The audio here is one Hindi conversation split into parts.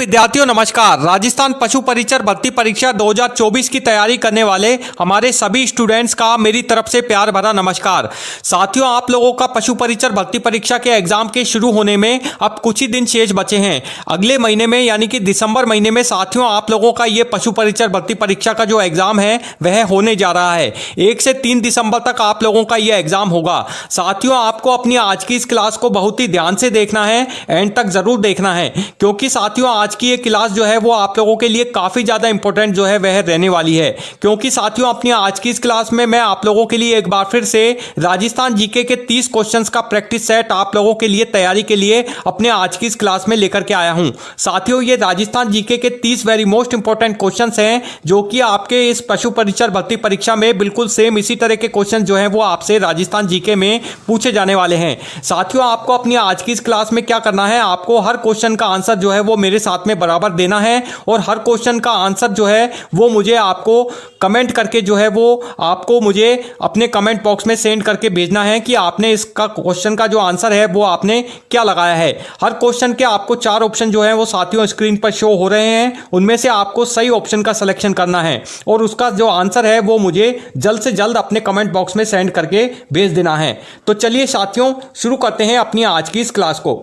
विद्यार्थियों नमस्कार। राजस्थान पशु परिचर भर्ती परीक्षा 2024 की तैयारी करने वाले हमारे सभी स्टूडेंट्स का मेरी तरफ से प्यार भरा नमस्कार। साथियों, आप लोगों का पशु परिचर भर्ती परीक्षा के एग्जाम के शुरू होने में अब कुछ ही दिन शेष बचे हैं। अगले महीने में यानी कि दिसंबर महीने में साथियों आप लोगों का ये पशु परिचर भर्ती परीक्षा का जो एग्जाम है वह होने जा रहा है। 1 से 3 दिसंबर तक आप लोगों का यह एग्जाम होगा। साथियों, आपको अपनी आज की इस क्लास को बहुत ही ध्यान से देखना है, एंड तक जरूर देखना है, क्योंकि साथियों आज की ये क्लास जो है वो आप लोगों के लिए काफी ज्यादा इंपॉर्टेंट जो है वह रहने वाली है। क्योंकि साथियों अपनी आज की इस क्लास में मैं आप लोगों के लिए एक बार फिर से राजस्थान जीके के 30 क्वेश्चंस का प्रैक्टिस सेट आप लोगों के लिए तैयारी के लिए अपने आज की इस क्लास में लेकर के आया हूं। साथियों, ये राजस्थान जीके के 30 वेरी मोस्ट इंपॉर्टेंट क्वेश्चंस हैं जो कि आपके इस पशु परिचर भर्ती परीक्षा में बिल्कुल सेम इसी तरह के क्वेश्चन जो है वो आपसे राजस्थान जीके में पूछे जाने वाले हैं। साथियों, आपको अपनी आज की इस क्लास में क्या करना है, आपको हर क्वेश्चन का आंसर जो है वो मेरे साथ में बराबर देना है, और हर क्वेश्चन का आंसर जो है वो मुझे आपको कमेंट करके जो है वो आपको मुझे अपने कमेंट बॉक्स में सेंड करके भेजना है कि आपने इसका क्वेश्चन का जो आंसर है वो आपने क्या लगाया है। हर क्वेश्चन के आपको 4 ऑप्शन जो है वो साथियों स्क्रीन पर शो हो रहे हैं, उनमें से आपको सही ऑप्शन का सिलेक्शन करना है और उसका जो आंसर है वो मुझे जल्द से जल्द अपने कमेंट बॉक्स में सेंड करके भेज देना है। तो चलिए साथियों शुरू करते हैं अपनी आज की इस क्लास को।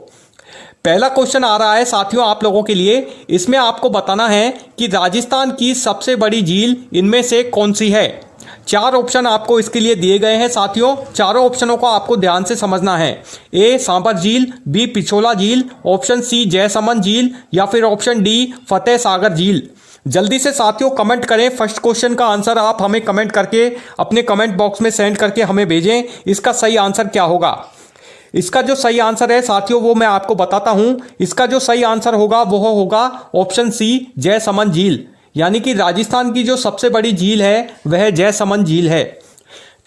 पहला क्वेश्चन आ रहा है साथियों आप लोगों के लिए। इसमें आपको बताना है कि राजस्थान की सबसे बड़ी झील इनमें से कौन सी है। 4 ऑप्शन आपको इसके लिए दिए गए हैं साथियों। चारों ऑप्शनों को आपको ध्यान से समझना है। ए सांबर झील, बी पिछोला झील, ऑप्शन सी जयसमंद झील या फिर ऑप्शन डी फतेह सागर झील। जल्दी से साथियों कमेंट करें। फर्स्ट क्वेश्चन का आंसर आप हमें कमेंट करके अपने कमेंट बॉक्स में सेंड करके हमें भेजें। इसका सही आंसर क्या होगा। इसका जो सही आंसर है साथियों वो मैं आपको बताता हूं। इसका जो सही आंसर होगा वो होगा ऑप्शन सी जयसमंद झील, यानी कि राजस्थान की जो सबसे बड़ी झील है वह जयसमंद झील है।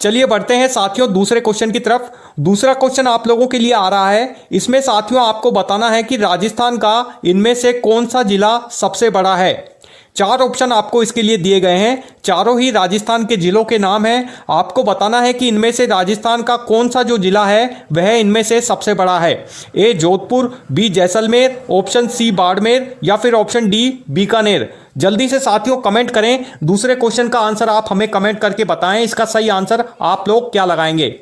चलिए बढ़ते हैं साथियों दूसरे क्वेश्चन की तरफ। दूसरा क्वेश्चन आप लोगों के लिए आ रहा है। इसमें साथियों आपको बताना है कि राजस्थान का इनमें से कौन सा जिला सबसे बड़ा है। 4 ऑप्शन आपको इसके लिए दिए गए हैं। चारों ही राजस्थान के जिलों के नाम हैं। आपको बताना है कि इनमें से राजस्थान का कौन सा जो जिला है वह इनमें से सबसे बड़ा है। A Jodhpur, B Jaisalmer, option C Barmer या फिर ऑप्शन डी बीकानेर। जल्दी से साथियों कमेंट करें। दूसरे क्वेश्चन का आंसर आप हमें कमेंट करके बताएं। इसका सही आंसर आप लोग क्या लगाएंगे।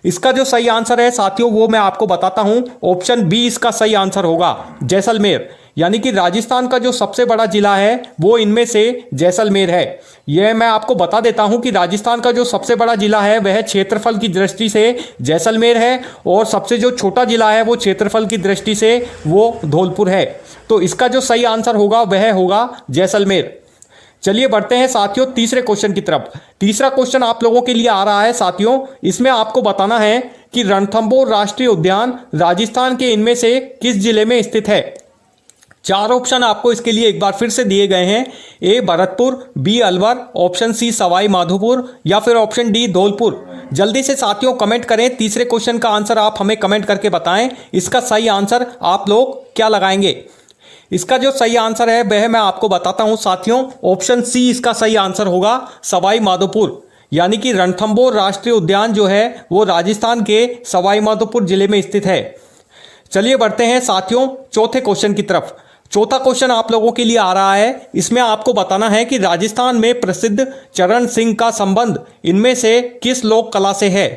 इसका जो सही आंसर है साथियों वो मैं आपको बताता हूं। ऑप्शन बी इसका सही आंसर होगा, जैसलमेर, यानी कि राजस्थान का जो सबसे बड़ा जिला है वो इनमें से जैसलमेर है। यह मैं आपको बता देता हूं कि राजस्थान का जो सबसे बड़ा जिला है वह क्षेत्रफल की दृष्टि से जैसलमेर है, और सबसे जो छोटा जिला है वो क्षेत्रफल की दृष्टि से वो धौलपुर है। तो इसका जो सही आंसर होगा वह होगा जैसलमेर। चलिए बढ़ते हैं साथियों तीसरे क्वेश्चन की तरफ। तीसरा क्वेश्चन आप लोगों के लिए आ रहा है साथियों। इसमें आपको बताना है कि रणथंभौर राष्ट्रीय उद्यान राजस्थान के इनमें से किस जिले में स्थित है। 4 ऑप्शन आपको इसके लिए एक बार फिर से दिए गए हैं। A Bharatpur, B Alwar, option C Sawai Madhopur या फिर ऑप्शन डी धौलपुर। जल्दी से साथियों कमेंट करें। तीसरे क्वेश्चन का आंसर आप हमें कमेंट करके बताएं। इसका सही आंसर आप लोग क्या लगाएंगे। इसका जो सही आंसर है वह मैं आपको बताता हूं साथियों। ऑप्शन सी इसका सही आंसर होगा, सवाई माधोपुर, यानी कि रणथंभौर राष्ट्रीय उद्यान जो है वो राजस्थान के सवाई माधोपुर जिले में स्थित है। चलिए बढ़ते हैं साथियों चौथे क्वेश्चन की तरफ। चौथा क्वेश्चन आप लोगों के लिए आ रहा है। इसमें आपको बताना है कि राजस्थान में प्रसिद्ध चरण सिंह का संबंध इनमें से किस लोक कला से है।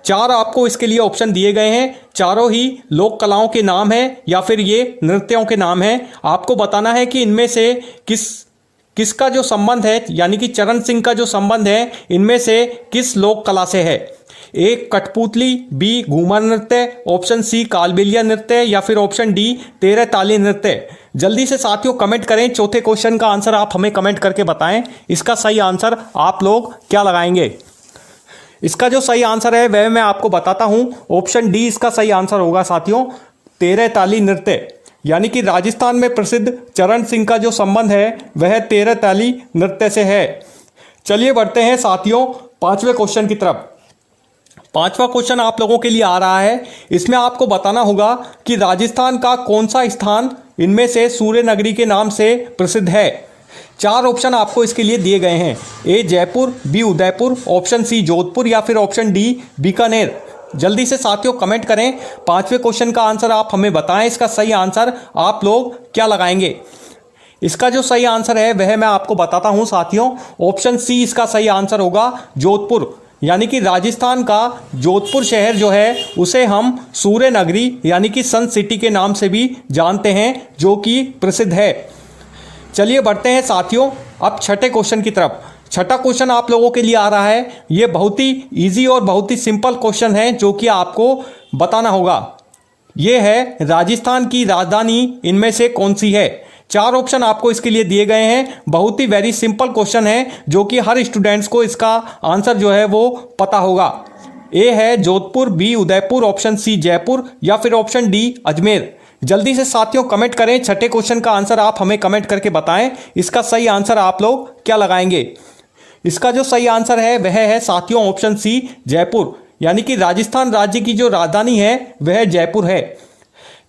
4 आपको इसके लिए ऑप्शन दिए गए हैं। चारों ही लोक कलाओं के नाम हैं या फिर ये नृत्यों के नाम हैं। आपको बताना है कि इनमें से किसका जो संबंध है, यानी कि चरण सिंह का जो संबंध है इनमें से किस लोक कला से है। ए कठपुतली, बी घूमर नृत्य, ऑप्शन सी कालबेलिया नृत्य या फिर ऑप्शन डी 13 ताली नृत्य। जल्दी से साथियों कमेंट करें। चौथे क्वेश्चन का आंसर आप हमें कमेंट करके बताएं। इसका सही आंसर आप लोग क्या लगाएंगे। इसका जो सही आंसर है वह मैं आपको बताता हूं। ऑप्शन डी इसका सही आंसर होगा साथियों, 13 ताली नृत्य, यानी कि राजस्थान में प्रसिद्ध चरण सिंह का जो संबंध है वह 13 ताली नृत्य से है। चलिए बढ़ते हैं साथियों 5वें क्वेश्चन की तरफ। 5वां क्वेश्चन आप लोगों के लिए आ रहा है। इसमें आपको बताना होगा कि राजस्थान का कौन सा स्थान इनमें से सूर्य नगरी के नाम से प्रसिद्ध है। 4 ऑप्शन आपको इसके लिए दिए गए हैं। A Jaipur, B Udaipur, option C Jodhpur या फिर ऑप्शन डी बीकानेर। जल्दी से साथियों कमेंट करें। पांचवें क्वेश्चन का आंसर आप हमें बताएं, इसका सही आंसर आप लोग क्या लगाएंगे। इसका जो सही आंसर है वह मैं आपको बताता हूं साथियों। ऑप्शन सी इसका सही आंसर होगा, जोधपुर। यानी कि राजस्थान का जोधपुर शहर जो है उसे हम सूर्य नगरी यानी कि सन सिटी के नाम से भी जानते हैं, जो कि प्रसिद्ध है। चलिए बढ़ते हैं साथियों अब छठे क्वेश्चन की तरफ। छठा क्वेश्चन आप लोगों के लिए आ रहा है। ये बहुत ही इजी और बहुत ही सिंपल क्वेश्चन है जो कि आपको बताना होगा। ये है राजस्थान की राजधानी इनमें से कौन सी है। चार ऑप्शन आपको इसके लिए दिए गए हैं। बहुत ही वेरी सिंपल क्वेश्चन है जो कि हर स्टूडेंट्स को इसका आंसर जो है वो पता होगा। ए है Jodhpur, B Udaipur, option C Jaipur या फिर ऑप्शन डी अजमेर। जल्दी से साथियों कमेंट करें। छठे क्वेश्चन का आंसर आप हमें कमेंट करके बताएं, इसका सही आंसर आप लोग क्या लगाएंगे। इसका जो सही आंसर है वह है साथियों ऑप्शन सी जयपुर। यानी कि राजस्थान राज्य की जो राजधानी है वह जयपुर है।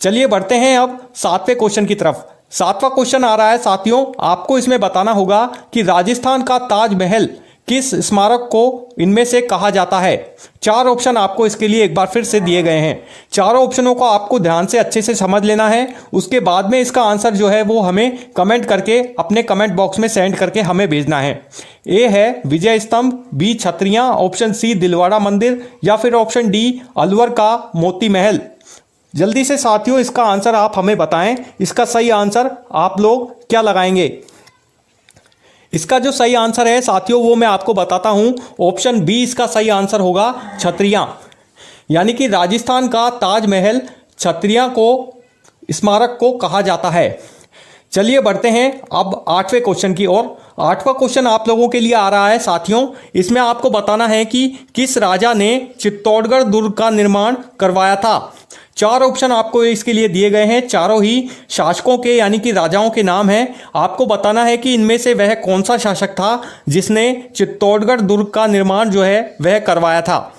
चलिए बढ़ते हैं अब सातवें क्वेश्चन की तरफ। सातवां क्वेश्चन आ रहा है साथियों, आपको इसमें बताना होगा कि राजस्थान का ताजमहल किस स्मारक को इनमें से कहा जाता है। चार ऑप्शन आपको इसके लिए एक बार फिर से दिए गए हैं। चारों ऑप्शनों को आपको ध्यान से अच्छे से समझ लेना है। उसके बाद में इसका आंसर जो है वो हमें कमेंट करके अपने कमेंट बॉक्स में सेंड करके हमें भेजना है। ए है विजय स्तंभ, बी छतरियां, ऑप्शन सी दिलवाड़ा मंदिर या फिर ऑप्शन डी अलवर का मोती महल। जल्दी से साथियों इसका आंसर आप हमें बताएं, इसका सही आंसर आप लोग क्या लगाएंगे। इसका जो सही आंसर है साथियों वो मैं आपको बताता हूं। ऑप्शन बी इसका सही आंसर होगा, छतरियां। यानी कि राजस्थान का ताजमहल छतरियां को स्मारक को कहा जाता है। चलिए बढ़ते हैं अब आठवें क्वेश्चन की ओर। आठवां क्वेश्चन आप लोगों के लिए आ रहा है साथियों। इसमें आपको बताना है कि किस राजा ने चित्तौड़गढ़ दुर्ग का निर्माण करवाया था। चार ऑप्शन आपको इसके लिए दिए गए हैं। चारों ही शासकों के यानी कि राजाओं के नाम हैं। आपको बताना है कि इनमें से वह कौन सा शासक था जिसने चित्तौड़गढ़ दुर्ग का निर्माण जो है वह करवाया था।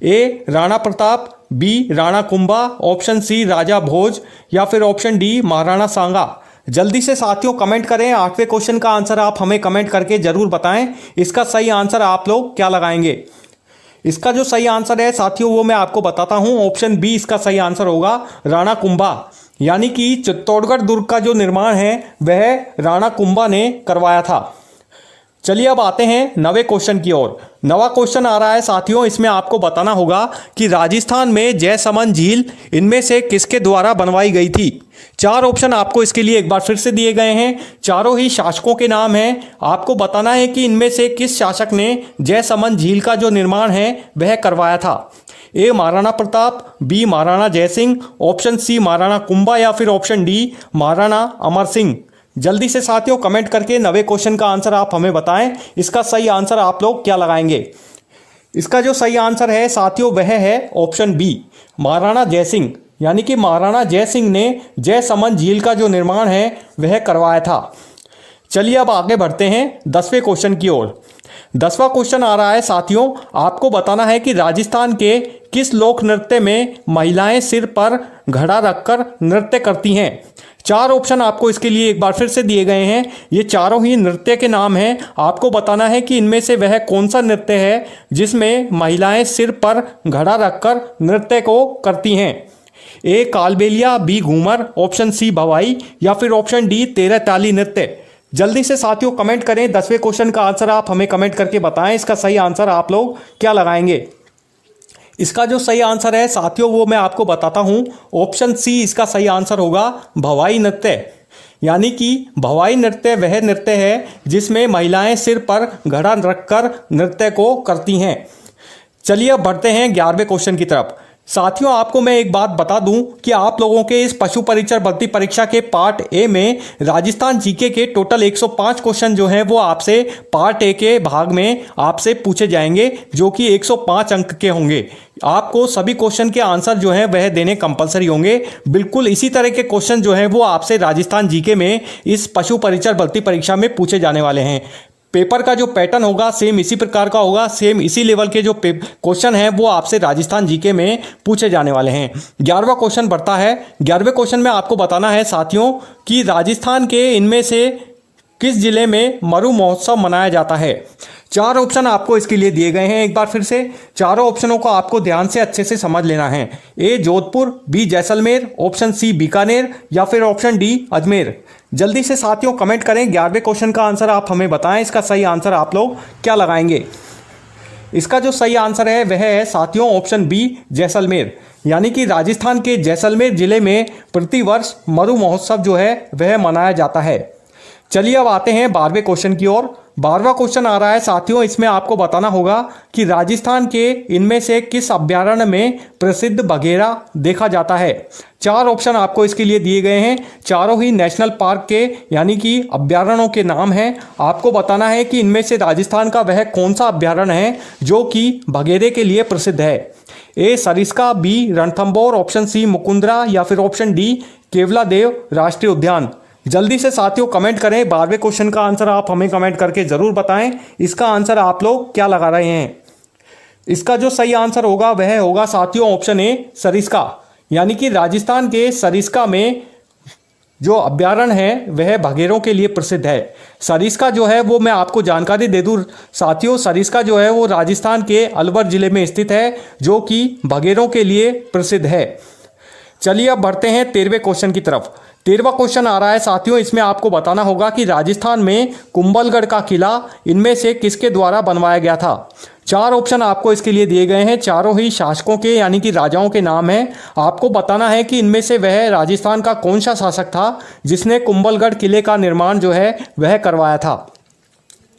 A Rana Pratap, B Rana Kumbha, option C Raja Bhoj या फिर ऑप्शन डी महाराणा सांगा। जल्दी से साथियों कमेंट करें। आठवें क्वेश्चन का आंसर आप हमें कमेंट करके जरूर बताएं, इसका सही आंसर आप लोग क्या लगाएंगे। इसका जो सही आंसर है साथियों वो मैं आपको बताता हूं। ऑप्शन बी इसका सही आंसर होगा, राणा कुंभा। यानी कि चित्तौड़गढ़ दुर्ग का जो निर्माण है वह राणा कुंभा ने करवाया था। चलिए अब आते हैं नवे क्वेश्चन की ओर। नवा क्वेश्चन आ रहा है साथियों, इसमें आपको बताना होगा कि राजस्थान में जयसमंद झील इनमें से किसके द्वारा बनवाई गई थी। चार ऑप्शन आपको इसके लिए एक बार फिर से दिए गए हैं। चारों ही शासकों के नाम हैं। आपको बताना है कि इनमें से किस शासक ने जयसमंद झील का जो निर्माण है वह करवाया था। A Maharana Pratap, B Maharana Jaisingh, option C Maharana Kumbha या फिर ऑप्शन डी महाराणा अमर सिंह। जल्दी से साथियों कमेंट करके नवे क्वेश्चन का आंसर आप हमें बताएं, इसका सही आंसर आप लोग क्या लगाएंगे। इसका जो सही आंसर है साथियों वह है ऑप्शन बी, महाराणा जयसिंह। यानी कि महाराणा जयसिंह ने जयसमंद झील का जो निर्माण है वह करवाया था। चलिए अब आगे बढ़ते हैं 10वें क्वेश्चन की ओर। 10वां क्वेश्चन आ रहा है साथियों, आपको बताना है कि राजस्थान के किस लोक नृत्य में महिलाएं सिर पर घड़ा रखकर नृत्य करती हैं। चार ऑप्शन आपको इसके लिए एक बार फिर से दिए गए हैं। ये चारों ही नृत्य के नाम हैं। आपको बताना है कि इनमें से वह कौन सा नृत्य है जिसमें महिलाएं सिर पर घड़ा रखकर नृत्य को करती हैं। A Kalbelia, B Ghoomar, option C Bhavai या फिर ऑप्शन डी तेरह ताली नृत्य। जल्दी से साथियों कमेंट करें। 10वें क्वेश्चन का आंसर आप हमें कमेंट करके बताएं, इसका सही आंसर आप लोग क्या लगाएंगे। इसका जो सही आंसर है साथियों वो मैं आपको बताता हूं। ऑप्शन सी इसका सही आंसर होगा, भवाई नृत्य। यानी कि भवाई नृत्य वह नृत्य है जिसमें महिलाएं सिर पर घड़ा रखकर नृत्य को करती हैं। चलिए अब बढ़ते हैं 11वें क्वेश्चन की तरफ। साथियों आपको मैं एक बात बता दूं कि आप लोगों के इस पशु परिचर भर्ती परीक्षा के पार्ट ए में राजस्थान जीके के टोटल 105 क्वेश्चन जो हैं वो आपसे पार्ट ए के भाग में आपसे पूछे जाएंगे, जो कि 105 अंक के होंगे। आपको सभी क्वेश्चन के आंसर जो हैं वह देने कंपलसरी होंगे। बिल्कुल इसी तरह के क्वेश्चन जो हैं वो आपसे राजस्थान जीके में इस पशु परिचर भर्ती परीक्षा में पूछे जाने वाले हैं। पेपर का जो पैटर्न होगा सेम इसी प्रकार का होगा। सेम इसी लेवल के जो क्वेश्चन हैं वो आपसे राजस्थान जीके में पूछे जाने वाले हैं। 11वां क्वेश्चन बढ़ता है। 11वें क्वेश्चन में आपको बताना है साथियों कि राजस्थान के इनमें से किस जिले में मरु महोत्सव मनाया जाता है। चार ऑप्शन आपको इसके लिए दिए गए हैं। एक बार फिर से चारों ऑप्शनों को आपको ध्यान से अच्छे से समझ लेना है। A Jodhpur, B Jaisalmer, option C Bikaner या फिर ऑप्शन डी अजमेर। जल्दी से साथियों कमेंट करें। 11वें क्वेश्चन का आंसर आप हमें बताएं। इसका सही आंसर आप लोग क्या लगाएंगे? इसका जो सही आंसर है वह है साथियों ऑप्शन बी जैसलमेर, यानी कि राजस्थान के जैसलमेर जिले में प्रतिवर्ष मरु महोत्सव जो है वह मनाया जाता है। चलिए अब आते हैं 12वें क्वेश्चन की ओर। 12वां क्वेश्चन आ रहा है साथियों, इसमें आपको बताना होगा कि राजस्थान के इनमें से किस अभ्यारण्य में प्रसिद्ध बघेरा देखा जाता है। चार ऑप्शन आपको इसके लिए दिए गए हैं। चारों ही नेशनल पार्क के यानी कि अभ्यारण्यों के नाम हैं। आपको बताना है कि इनमें से राजस्थान का वह कौन सा अभ्यारण्य है जो कि बघेरे के लिए प्रसिद्ध है। A Sariska, B Ranthambore, option C Mukundra या फिर ऑप्शन डी केवलादेव राष्ट्रीय उद्यान। जल्दी से साथियों कमेंट करें। 12वें क्वेश्चन का आंसर आप हमें कमेंट करके जरूर बताएं। इसका आंसर आप लोग क्या लगा रहे हैं? इसका जो सही आंसर होगा वह होगा साथियों ऑप्शन ए सरिस्का, यानी कि राजस्थान के सरिस्का में जो अभ्यारण्य है वह बघेरों के लिए प्रसिद्ध है। सरिस्का जो है वो मैं आपको जानकारी दे दूं साथियों, सरिस्का जो है वो राजस्थान के अलवर जिले में स्थित है जो कि बघेरों के लिए प्रसिद्ध है। चलिए अब बढ़ते हैं 13वें क्वेश्चन की तरफ। 13वां क्वेश्चन आ रहा है साथियों, इसमें आपको बताना होगा कि राजस्थान में कुंभलगढ़ का किला इनमें से किसके द्वारा बनवाया गया था। चार ऑप्शन आपको इसके लिए दिए गए हैं। चारों ही शासकों के यानी कि राजाओं के नाम हैं। आपको बताना है कि इनमें से वह राजस्थान का कौन सा शासक था जिसने कुंभलगढ़ किले का निर्माण जो है वह करवाया था।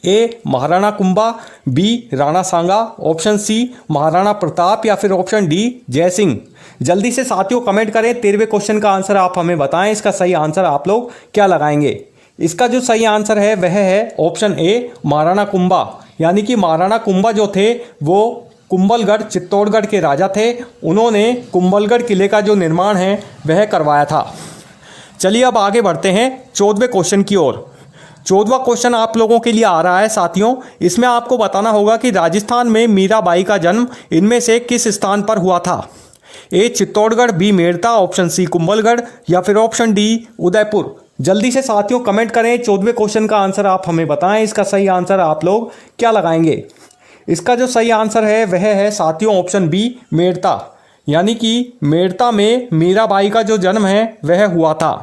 A Maharana Kumbha, B Rana Sanga, option C Maharana Pratap या फिर ऑप्शन डी जयसिंह। जल्दी से साथियों कमेंट करें। 13वें क्वेश्चन का आंसर आप हमें बताएं। इसका सही आंसर आप लोग क्या लगाएंगे? इसका जो सही आंसर है वह है ऑप्शन ए महाराणा कुंभा, यानी कि महाराणा कुंभा जो थे वो कुंभलगढ़ चित्तौड़गढ़ के राजा थे। उन्होंने कुंभलगढ़ किले का जो निर्माण है वह करवाया था। चलिए अब आगे बढ़ते हैं 14वें क्वेश्चन की ओर। 14वां क्वेश्चन आप लोगों के लिए आ रहा है साथियों, इसमें आपको बताना होगा कि राजस्थान में मीराबाई का जन्म इनमें से किस स्थान पर हुआ था। A Chittorgarh, B Merta, option C Kumbhalgarh या फिर ऑप्शन डी उदयपुर। जल्दी से साथियों कमेंट करें। 14वें क्वेश्चन का आंसर आप हमें बताएं। इसका सही आंसर आप लोग क्या लगाएंगे? इसका जो सही आंसर है वह है साथियों ऑप्शन बी मेड़ता, यानी कि मेड़ता में मीराबाई का जो जन्म है वह हुआ था।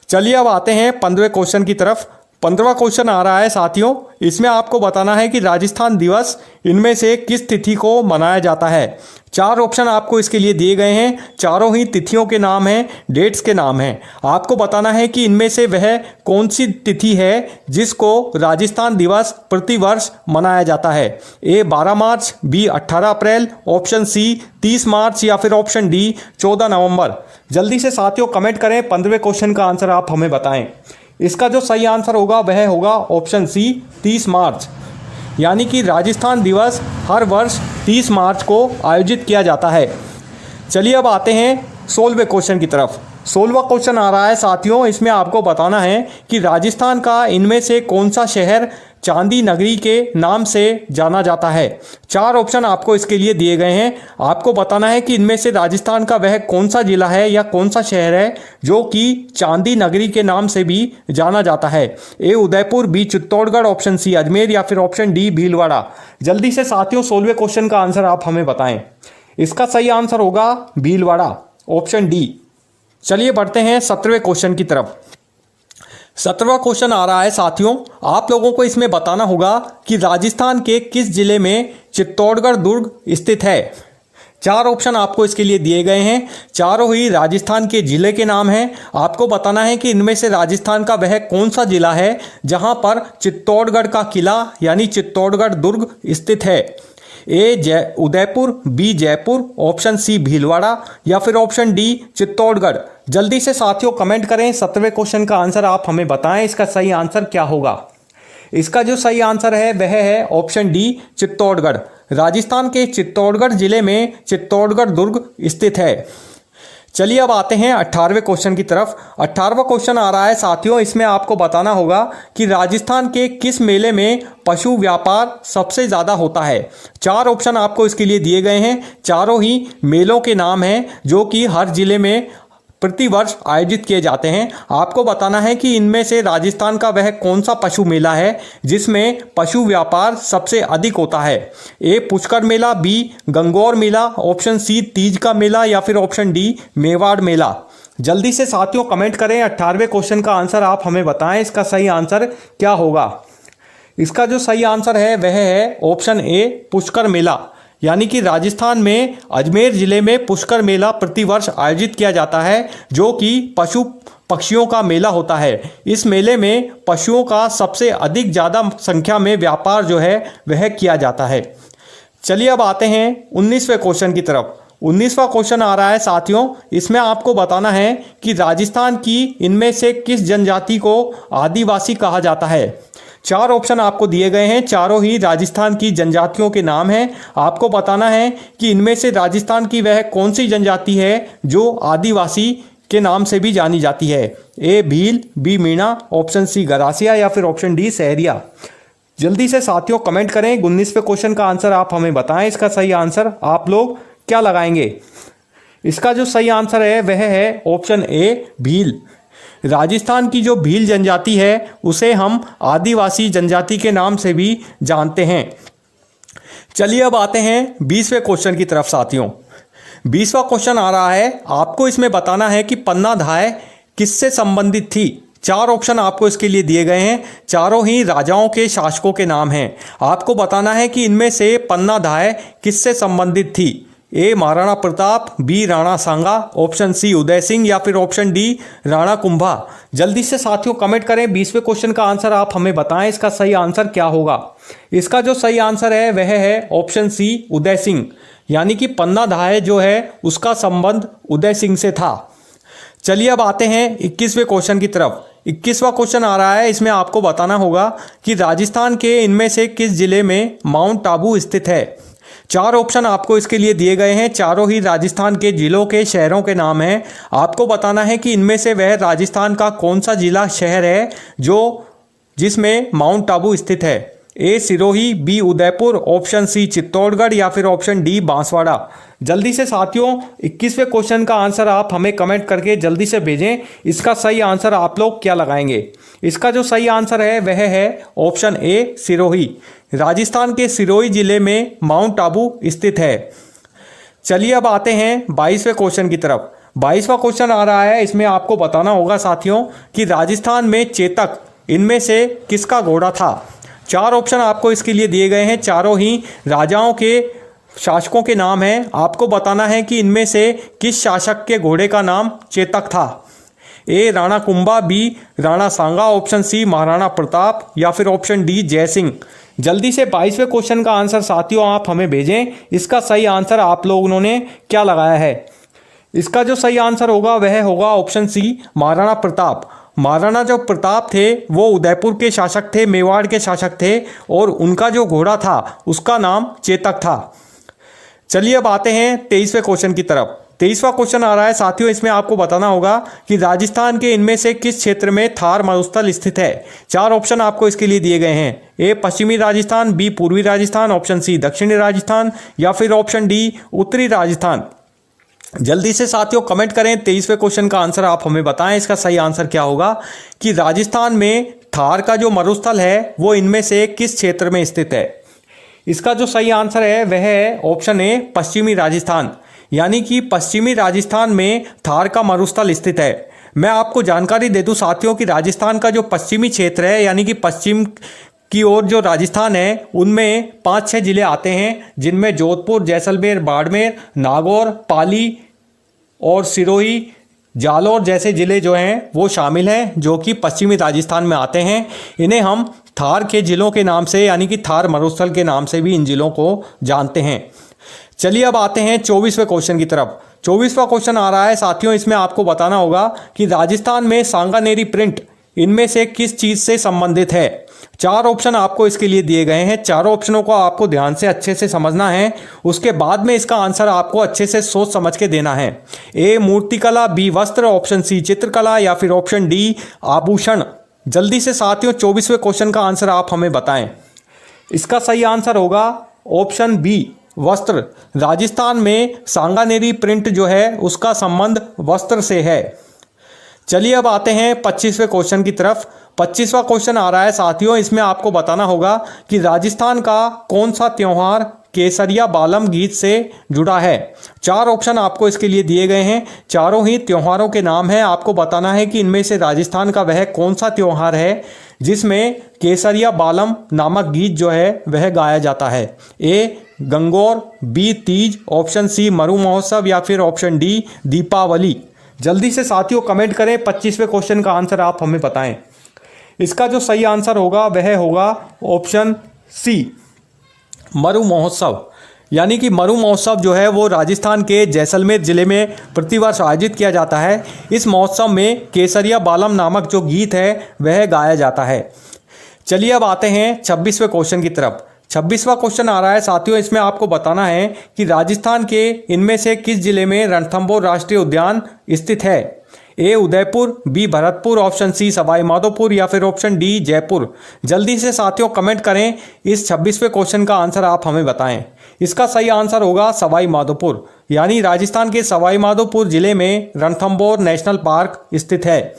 चलिए अब आते हैं 15वें क्वेश्चन की तरफ। 15वां क्वेश्चन आ रहा है साथियों, इसमें आपको बताना है कि राजस्थान दिवस इनमें से किस तिथि को मनाया जाता है। चार ऑप्शन आपको इसके लिए दिए गए हैं। चारों ही तिथियों के नाम हैं, डेट्स के नाम हैं। आपको बताना है कि इनमें से वह कौन सी तिथि है जिसको राजस्थान दिवस प्रतिवर्ष मनाया जाता है। ए 12 मार्च, बी 18 अप्रैल, ऑप्शन सी 30 मार्च या फिर ऑप्शन डी 14 नवंबर। जल्दी से साथियों कमेंट करें। 15वें क्वेश्चन का आंसर आप हमें बताएं। इसका जो सही आंसर होगा वह होगा ऑप्शन सी 30 मार्च, यानी कि राजस्थान दिवस हर वर्ष 30 मार्च को आयोजित किया जाता है। चलिए अब आते हैं 16वें क्वेश्चन की तरफ। 16वां क्वेश्चन आ रहा है साथियों, इसमें आपको बताना है कि राजस्थान का इनमें से कौन सा शहर चांदी नगरी के नाम से जाना जाता है। चार ऑप्शन आपको इसके लिए दिए गए हैं। आपको बताना है कि इनमें से राजस्थान का वह कौन सा जिला है या कौन सा शहर है जो कि चांदी नगरी के नाम से भी जाना जाता है। A Udaipur, B Chittorgarh, option C Ajmer या फिर ऑप्शन डी भीलवाड़ा। जल्दी से साथियों 16वें क्वेश्चन का आंसर आप हमें बताएं। इसका सही आंसर होगा भीलवाड़ा, ऑप्शन डी। चलिए बढ़ते हैं 17वें क्वेश्चन की तरफ। 17वां क्वेश्चन आ रहा है साथियों, आप लोगों को इसमें बताना होगा कि राजस्थान के किस जिले में चित्तौड़गढ़ दुर्ग स्थित है। चार ऑप्शन आपको इसके लिए दिए गए हैं। चारों ही राजस्थान के जिले के नाम हैं। आपको बताना है कि इनमें से राजस्थान का वह कौन सा जिला है जहां पर चित्तौड़गढ़ का किला यानी चित्तौड़गढ़ दुर्ग स्थित है। A Udaipur, B Jaipur, option C Bhilwara या फिर ऑप्शन डी चित्तौड़गढ़। जल्दी से साथियों कमेंट करें। 17वें क्वेश्चन का आंसर आप हमें बताएं। इसका सही आंसर क्या होगा? इसका जो सही आंसर है वह है ऑप्शन डी चित्तौड़गढ़। राजस्थान के चित्तौड़गढ़ जिले में चित्तौड़गढ़ दुर्ग स्थित है। चलिए अब आते हैं 18वें क्वेश्चन की तरफ। 18वां क्वेश्चन आ रहा है साथियों, इसमें आपको बताना होगा कि राजस्थान के किस मेले में पशु व्यापार सबसे ज़्यादा होता है। चार ऑप्शन आपको इसके लिए दिए गए हैं। चारों ही मेलों के नाम हैं जो कि हर जिले में प्रतिवर्ष आयोजित किए जाते हैं। आपको बताना है कि इनमें से राजस्थान का वह कौन सा पशु मेला है जिसमें पशु व्यापार सबसे अधिक होता है। ए पुष्कर मेला, बी गंगौर मेला, ऑप्शन सी तीज का मेला या फिर ऑप्शन डी मेवाड़ मेला। जल्दी से साथियों कमेंट करें, 18वें क्वेश्चन का आंसर आप हमें बताएं, इसका सही आंसर क्या होगा। इसका जो सही आंसर है वह है ऑप्शन ए पुष्कर मेला, यानी कि राजस्थान में अजमेर जिले में पुष्कर मेला प्रतिवर्ष आयोजित किया जाता है, जो कि पशु पक्षियों का मेला होता है। इस मेले में पशुओं का सबसे अधिक ज़्यादा संख्या में व्यापार जो है वह किया जाता है। चलिए अब आते हैं 19वें क्वेश्चन की तरफ। 19वां क्वेश्चन आ रहा है साथियों, इसमें आपको बताना है कि राजस्थान की इनमें से किस जनजाति को आदिवासी कहा जाता है। 4 ऑप्शन आपको दिए गए हैं, चारों ही राजस्थान की जनजातियों के नाम हैं। आपको बताना है कि इनमें से राजस्थान की वह कौन सी जनजाति है जो आदिवासी के नाम से भी जानी जाती है। A Bhil, B Meena, option C Garasia या फिर ऑप्शन डी सहरिया। जल्दी से साथियों कमेंट करें, 19वें क्वेश्चन का आंसर आप हमें बताएं, इसका सही आंसर आप लोग क्या लगाएंगे। इसका जो सही आंसर है वह है ऑप्शन ए भील। राजस्थान की जो भील जनजाति है उसे हम आदिवासी जनजाति के नाम से भी जानते हैं। चलिए अब आते हैं 20वें क्वेश्चन की तरफ साथियों। 20वां क्वेश्चन आ रहा है, आपको इसमें बताना है कि पन्ना धाय किससे संबंधित थी। 4 ऑप्शन आपको इसके लिए दिए गए हैं, चारों ही राजाओं के शासकों के नाम हैं। आपको बताना है कि इनमें से पन्ना धाय किससे संबंधित थी। ए महाराणा प्रताप, बी राणा सांगा, ऑप्शन सी उदय सिंह या फिर ऑप्शन डी राणा कुंभा। जल्दी से साथियों कमेंट करें, 20वें क्वेश्चन का आंसर आप हमें बताएं, इसका सही आंसर क्या होगा। इसका जो सही आंसर है वह है ऑप्शन सी उदय सिंह, यानी कि पन्ना धाय जो है उसका संबंध उदय सिंह से था। चलिए अब आते हैं 21वें क्वेश्चन की तरफ। 21वां क्वेश्चन आ रहा है, इसमें आपको बताना होगा कि राजस्थान के इनमें से किस जिले में माउंट आबू स्थित है। 4 ऑप्शन आपको इसके लिए दिए गए हैं, चारों ही राजस्थान के जिलों के शहरों के नाम हैं। आपको बताना है कि इनमें से वह राजस्थान का कौन सा जिला शहर है जिसमें माउंट आबू स्थित है। A Sirohi, B Udaipur, option C Chittorgarh या फिर ऑप्शन डी बांसवाड़ा। जल्दी से साथियों 21वें क्वेश्चन का आंसर आप हमें कमेंट करके जल्दी से भेजें, इसका सही आंसर आप लोग क्या लगाएंगे। इसका जो सही आंसर है वह है ऑप्शन ए सिरोही। राजस्थान के सिरोही जिले में माउंट आबू स्थित है। चलिए अब आते हैं 22वें क्वेश्चन की तरफ। 22वां क्वेश्चन आ रहा है, इसमें आपको बताना होगा साथियों कि राजस्थान में चेतक इनमें से किसका घोड़ा था। 4 ऑप्शन आपको इसके लिए दिए गए हैं, चारों ही राजाओं के शासकों के नाम हैं। आपको बताना है कि इनमें से किस शासक के घोड़े का नाम चेतक था। A Rana Kumbha, B Rana Sanga, option C Maharana Pratap या फिर ऑप्शन डी जय सिंह। जल्दी से 22वें क्वेश्चन का आंसर साथियों आप हमें भेजें, इसका सही आंसर आप लोगों ने क्या लगाया है। इसका जो सही आंसर होगा वह होगा ऑप्शन सी महाराणा प्रताप। महाराणा जो प्रताप थे वो उदयपुर के शासक थे, मेवाड़ के शासक थे, और उनका जो घोड़ा था उसका नाम चेतक था। चलिए अब आते हैं 23वें क्वेश्चन की तरफ। 23वां क्वेश्चन आ रहा है साथियों, इसमें आपको बताना होगा कि राजस्थान के इनमें से किस क्षेत्र में थार मरुस्थल स्थित है। 4 ऑप्शन आपको इसके लिए दिए गए हैं, ए पश्चिमी राजस्थान, बी पूर्वी राजस्थान, ऑप्शन सी दक्षिणी राजस्थान या फिर ऑप्शन डी उत्तरी राजस्थान। जल्दी से साथियों कमेंट करें, 23वें क्वेश्चन का आंसर आप हमें बताएं, इसका सही आंसर क्या होगा कि राजस्थान में थार का जो मरुस्थल है वो इनमें से किस क्षेत्र में स्थित है। इसका जो सही आंसर है वह है ऑप्शन ए पश्चिमी राजस्थान, यानी कि पश्चिमी राजस्थान में थार का मरुस्थल स्थित है। मैं आपको जानकारी दे दूं साथियों कि राजस्थान का जो पश्चिमी क्षेत्र है, यानी कि पश्चिम की ओर जो राजस्थान है, उनमें 5-6 जिले आते हैं, जिनमें जोधपुर, जैसलमेर, बाड़मेर, नागौर, पाली और सिरोही, जालौर जैसे जिले जो हैं वो शामिल हैं, जो कि पश्चिमी राजस्थान में आते हैं। इन्हें हम थार के जिलों के नाम से, यानी कि थार मरुस्थल के नाम से भी इन जिलों को जानते हैं। चलिए अब आते हैं 24वें क्वेश्चन की तरफ। 24वां क्वेश्चन आ रहा है साथियों, इसमें आपको बताना होगा कि राजस्थान में सांगानेरी प्रिंट इनमें से किस चीज़ से संबंधित है। 4 ऑप्शन आपको इसके लिए दिए गए हैं, चारों ऑप्शनों को आपको ध्यान से अच्छे से समझना है, उसके बाद में इसका आंसर आपको अच्छे से सोच समझ के देना है। ए मूर्तिकला, बी वस्त्र, ऑप्शन सी चित्रकला या फिर ऑप्शन डी आभूषण। जल्दी से साथियों 24वें क्वेश्चन का आंसर आप हमें बताएं। इसका सही आंसर होगा ऑप्शन बी वस्त्र। राजस्थान में सांगानेरी प्रिंट जो है उसका संबंध वस्त्र से है। चलिए अब आते हैं 25वें क्वेश्चन की तरफ। 25वां क्वेश्चन आ रहा है साथियों, इसमें आपको बताना होगा कि राजस्थान का कौन सा त्योहार केसरिया बालम गीत से जुड़ा है। 4 ऑप्शन आपको इसके लिए दिए गए हैं, चारों ही त्योहारों के नाम हैं। आपको बताना है कि इनमें से राजस्थान का वह कौन सा त्योहार है जिसमें केसरिया बालम नामक गीत जो है वह गाया जाता है। A Gangaur, B Teej, option C Maru Mahotsav या फिर ऑप्शन डी दीपावली। जल्दी से साथियों कमेंट करें, 25वें क्वेश्चन का आंसर आप हमें बताएं। इसका जो सही आंसर होगा वह होगा ऑप्शन सी मरु महोत्सव। यानी कि मरु महोत्सव जो है वो राजस्थान के जैसलमेर जिले में प्रतिवर्ष आयोजित किया जाता है। इस महोत्सव में केसरिया बालम नामक जो गीत है वह गाया जाता है। चलिए अब आते हैं 26वें क्वेश्चन की तरफ। 26वां क्वेश्चन आ रहा है साथियों, इसमें आपको बताना है कि राजस्थान के इनमें से किस जिले में रणथंभौर राष्ट्रीय उद्यान स्थित है। A Udaipur, B Bharatpur, option C Sawai Madhopur या फिर ऑप्शन डी जयपुर। जल्दी से साथियों कमेंट करें, इस 26वें क्वेश्चन का आंसर आप हमें बताएं। इसका सही आंसर होगा सवाई माधोपुर। यानी राजस्थान के सवाई माधोपुर जिले में रणथंभौर नेशनल पार्क स्थित है।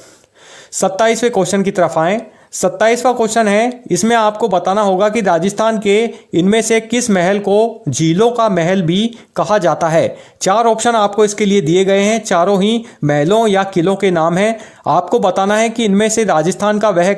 27वें क्वेश्चन की तरफ आएं। 27वां क्वेश्चन है, इसमें आपको बताना होगा कि राजस्थान के इनमें से किस महल को झीलों का महल भी कहा जाता है। 4 ऑप्शन आपको इसके लिए दिए गए हैं, चारों ही महलों या किलों के नाम हैं। आपको बताना है कि इनमें से राजस्थान का वह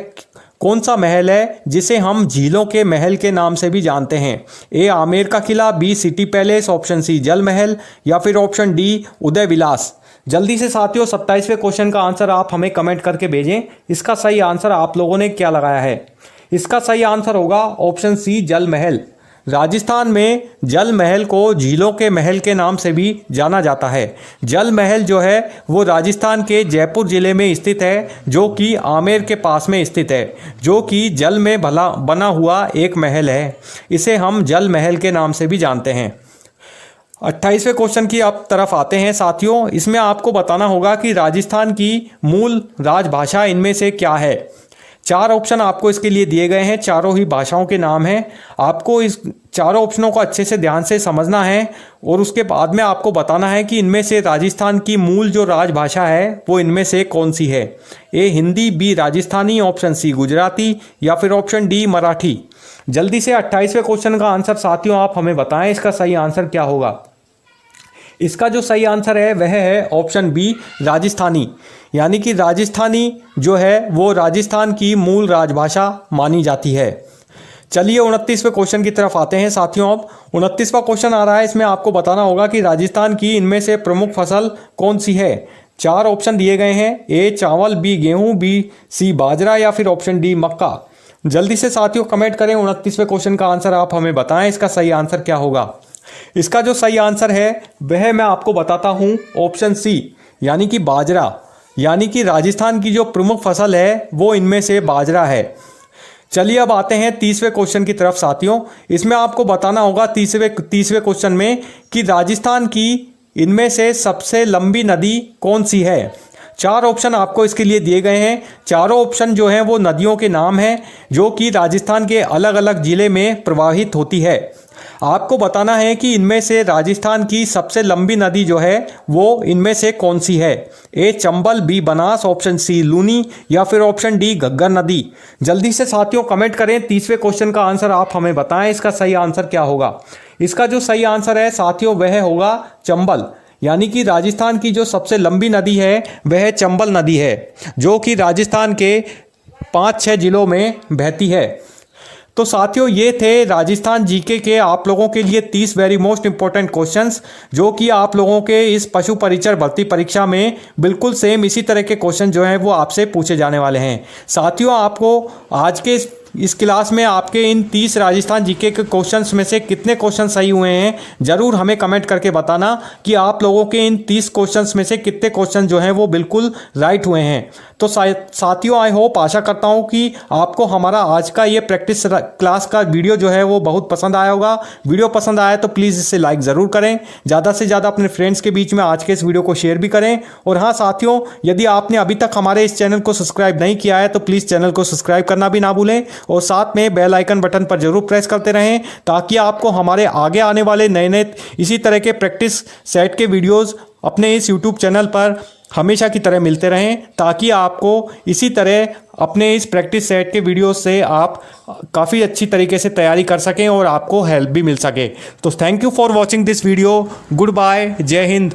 कौन सा महल है जिसे हम झीलों के महल के नाम से भी जानते हैं। ए आमेर का किला, B city palace, option C Jal Mahal या फिर ऑप्शन डी उदय विलास। जल्दी से साथियों 27वें क्वेश्चन का आंसर आप हमें कमेंट करके भेजें। इसका सही आंसर आप लोगों ने क्या लगाया है। इसका सही आंसर होगा ऑप्शन सी जल महल। राजस्थान में जल महल को झीलों के महल के नाम से भी जाना जाता है। जल महल जो है वो राजस्थान के जयपुर जिले में स्थित है, जो कि आमेर के पास में स्थित है, जो कि जल में बना हुआ एक महल है। इसे हम जल महल के नाम से भी जानते हैं। 28वें क्वेश्चन की अब तरफ आते हैं साथियों। इसमें आपको बताना होगा कि राजस्थान की मूल राजभाषा इनमें से क्या है। 4 ऑप्शन आपको इसके लिए दिए गए हैं, चारों ही भाषाओं के नाम हैं। आपको इस चारों ऑप्शनों को अच्छे से ध्यान से समझना है और उसके बाद में आपको बताना है कि इनमें से राजस्थान की मूल जो राजभाषा है वो इनमें से कौन सी है। A Hindi, B Rajasthani, option C Gujarati या फिर ऑप्शन डी मराठी। जल्दी से 28वें क्वेश्चन का आंसर साथियों आप हमें बताएं, इसका सही आंसर क्या होगा। इसका जो सही आंसर है वह है ऑप्शन बी राजस्थानी। यानी कि राजस्थानी जो है वो राजस्थान की मूल राजभाषा मानी जाती है। चलिए 29वें क्वेश्चन की तरफ आते हैं साथियों। अब 29वां क्वेश्चन आ रहा है, इसमें आपको बताना होगा कि राजस्थान की इनमें से प्रमुख फसल कौन सी है। 4 ऑप्शन दिए गए हैं, ए चावल, बी गेहूं, बी सी बाजरा या फिर ऑप्शन डी मक्का। जल्दी से साथियों कमेंट करें, 29वें क्वेश्चन का आंसर आप हमें बताएं, इसका सही आंसर क्या होगा। इसका जो सही आंसर है वह मैं आपको बताता हूं, ऑप्शन सी यानी कि बाजरा। यानी कि राजस्थान की जो प्रमुख फसल है वो इनमें से बाजरा है। चलिए अब आते हैं 30वें क्वेश्चन की तरफ साथियों। इसमें आपको बताना होगा 30वें क्वेश्चन में कि राजस्थान की इनमें से सबसे लंबी नदी कौन सी है। 4 ऑप्शन आपको इसके लिए दिए गए हैं, चारों ऑप्शन जो हैं वो नदियों के नाम हैं जो कि राजस्थान के अलग अलग जिले में प्रवाहित होती है। आपको बताना है कि इनमें से राजस्थान की सबसे लंबी नदी जो है वो इनमें से कौन सी है। A Chambal, B Banas, option C Luni या फिर ऑप्शन डी घग्गर नदी। जल्दी से साथियों कमेंट करें, 30वें क्वेश्चन का आंसर आप हमें बताएं, इसका सही आंसर क्या होगा। इसका जो सही आंसर है साथियों वह होगा चंबल। यानी कि राजस्थान की जो सबसे लंबी नदी है वह चंबल नदी है, जो कि राजस्थान के 5-6 जिलों में बहती है। तो साथियों ये थे राजस्थान जीके के आप लोगों के लिए 30 वेरी मोस्ट इंपॉर्टेंट क्वेश्चंस, जो कि आप लोगों के इस पशु परिचर भर्ती परीक्षा में बिल्कुल सेम इसी तरह के क्वेश्चन जो हैं वो आपसे पूछे जाने वाले हैं। साथियों आपको आज के इस क्लास में आपके इन 30 राजस्थान जीके के क्वेश्चंस में से कितने क्वेश्चन सही हुए हैं ज़रूर हमें कमेंट करके बताना कि आप लोगों के इन 30 क्वेश्चंस में से कितने क्वेश्चन जो हैं वो बिल्कुल राइट हुए हैं। तो साथियों आई होप आशा करता हूं कि आपको हमारा आज का ये प्रैक्टिस क्लास का वीडियो जो है वो बहुत पसंद आया होगा। वीडियो पसंद आया तो प्लीज़ इसे लाइक ज़रूर करें, ज़्यादा से ज़्यादा अपने फ्रेंड्स के बीच में आज के इस वीडियो को शेयर भी करें। और हाँ साथियों, यदि आपने अभी तक हमारे इस चैनल को सब्सक्राइब नहीं किया है तो प्लीज़ चैनल को सब्सक्राइब करना भी ना भूलें और साथ में बेल आइकन बटन पर जरूर प्रेस करते रहें ताकि आपको हमारे आगे आने वाले नए नए इसी तरह के प्रैक्टिस सेट के वीडियोस अपने इस यूट्यूब चैनल पर हमेशा की तरह मिलते रहें, ताकि आपको इसी तरह अपने इस प्रैक्टिस सेट के वीडियोस से आप काफ़ी अच्छी तरीके से तैयारी कर सकें और आपको हेल्प भी मिल सके। तो thank you for watching this video. Goodbye, Jai Hind.